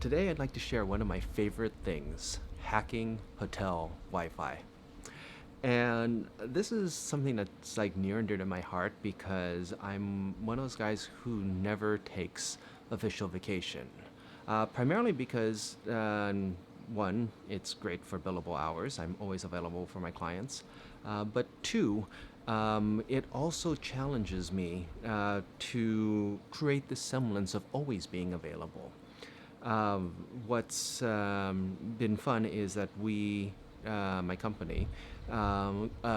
Today I'd like to share one of my favorite things, hacking hotel Wi-Fi. And this is something that's like near and dear to my heart because I'm one of those guys who never takes official vacation. Primarily because, one, it's great for billable hours. I'm always available for my clients. But two, it also challenges me to create the semblance of always being available. What's been fun is that my company,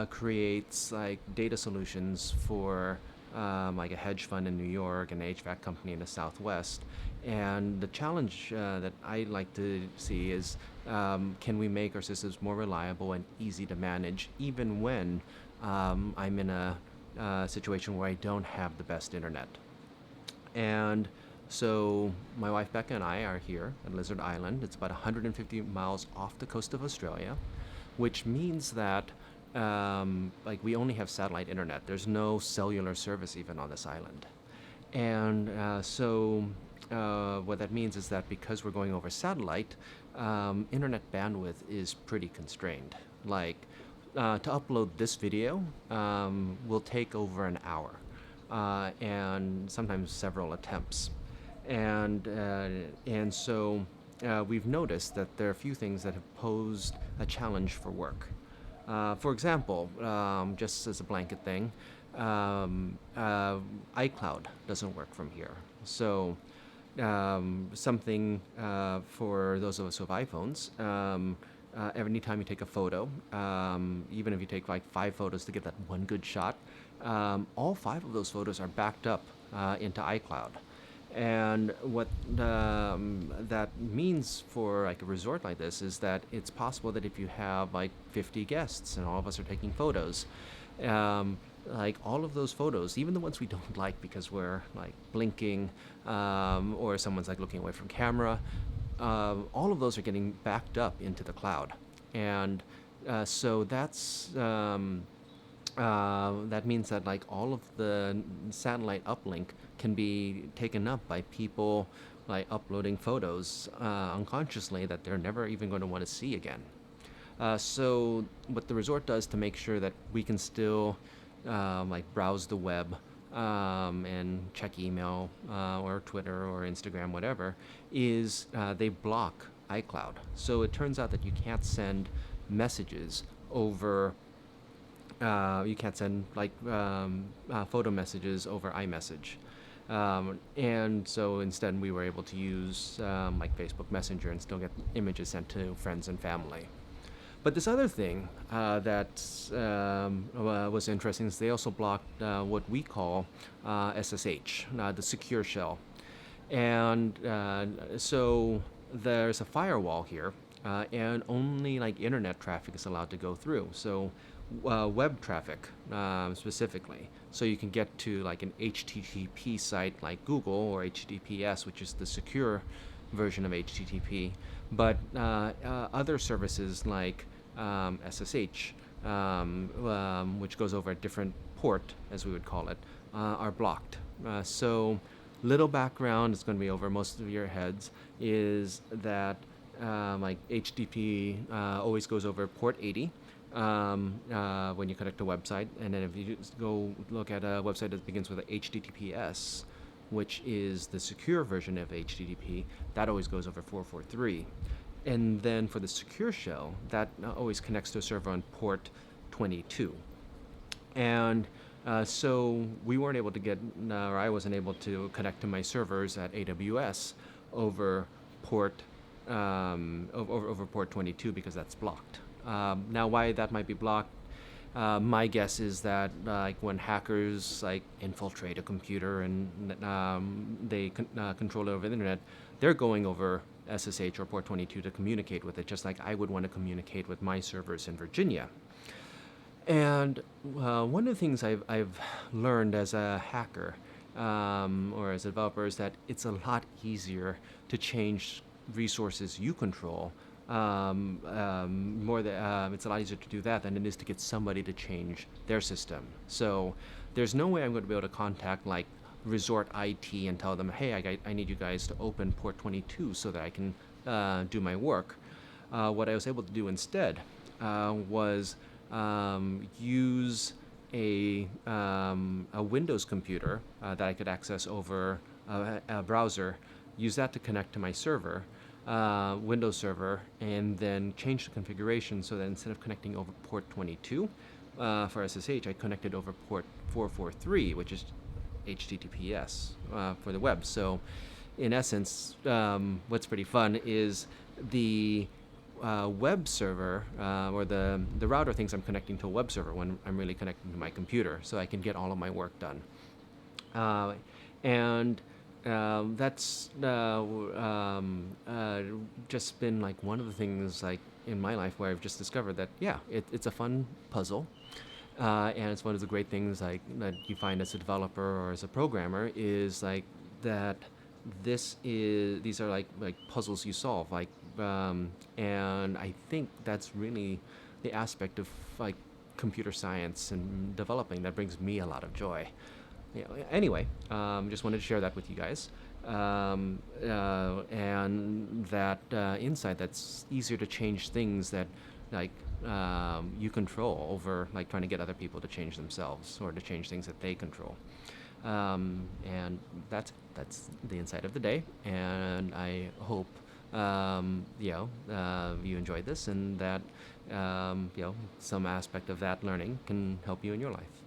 creates like data solutions for like a hedge fund in New York and an HVAC company in the Southwest. And the challenge that I like to see is can we make our systems more reliable and easy to manage, even when I'm in a situation where I don't have the best internet. And so my wife Becca and I are here at Lizard Island. It's about 150 miles off the coast of Australia, which means that like we only have satellite internet. There's no cellular service even on this island. And what that means is that because we're going over satellite, internet bandwidth is pretty constrained. Like to upload this video will take over an hour and sometimes several attempts. And we've noticed that there are a few things that have posed a challenge for work. For example, just as a blanket thing, iCloud doesn't work from here. So something for those of us who have iPhones, every time you take a photo, even if you take like 5 photos to get that one good shot, all 5 of those photos are backed up into iCloud. And what that means for like a resort like this is that it's possible that if you have like 50 guests and all of us are taking photos, like all of those photos, even the ones we don't like because we're like blinking or someone's like looking away from camera, all of those are getting backed up into the cloud. And so that means that like all of the satellite uplink can be taken up by people like uploading photos unconsciously that they're never even going to want to see again. So what the resort does to make sure that we can still like browse the web and check email or Twitter or Instagram, whatever, is they block iCloud. So it turns out that you can't send messages over you can't send like photo messages over iMessage. And so instead we were able to use like Facebook Messenger and still get images sent to friends and family. But this other thing that was interesting is they also blocked what we call SSH, the secure shell. And so there's a firewall here, and only like internet traffic is allowed to go through. So web traffic specifically. So you can get to like an HTTP site like Google or HTTPS, which is the secure version of HTTP. But other services like SSH, which goes over a different port, as we would call it, are blocked. So little background is going to be over most of your heads is that like HTTP always goes over port 80 when you connect to a website, and then if you just go look at a website that begins with a HTTPS, which is the secure version of HTTP, that always goes over 443. And then for the secure shell, that always connects to a server on port 22. And so we weren't able to get, or I wasn't able to connect to my servers at AWS over port over port 22 because that's blocked. Now, why that might be blocked? My guess is that like when hackers like infiltrate a computer and they control it over the internet, they're going over SSH or port 22 to communicate with it, just like I would want to communicate with my servers in Virginia. And one of the things I've learned as a hacker or as a developer is that it's a lot easier to change resources you control. It's a lot easier to do that than it is to get somebody to change their system. So there's no way I'm going to be able to contact like resort IT and tell them, hey, I need you guys to open port 22 so that I can do my work. What I was able to do instead was use a Windows computer that I could access over a browser, use that to connect to my server, Windows server, and then change the configuration so that instead of connecting over port 22 for SSH, I connected over port 443, which is HTTPS for the web. So, in essence, what's pretty fun is the web server or the router thinks I'm connecting to a web server when I'm really connecting to my computer, so I can get all of my work done. Uh, and that's just been like one of the things like in my life where I've just discovered that yeah, it's a fun puzzle, and it's one of the great things like that you find as a developer or as a programmer is like that these are like puzzles you solve and I think that's really the aspect of like computer science and developing that brings me a lot of joy. Yeah, anyway, just wanted to share that with you guys. And that insight that's easier to change things that like you control over like trying to get other people to change themselves or to change things that they control. And that's the insight of the day. And I hope you enjoyed this and that some aspect of that learning can help you in your life.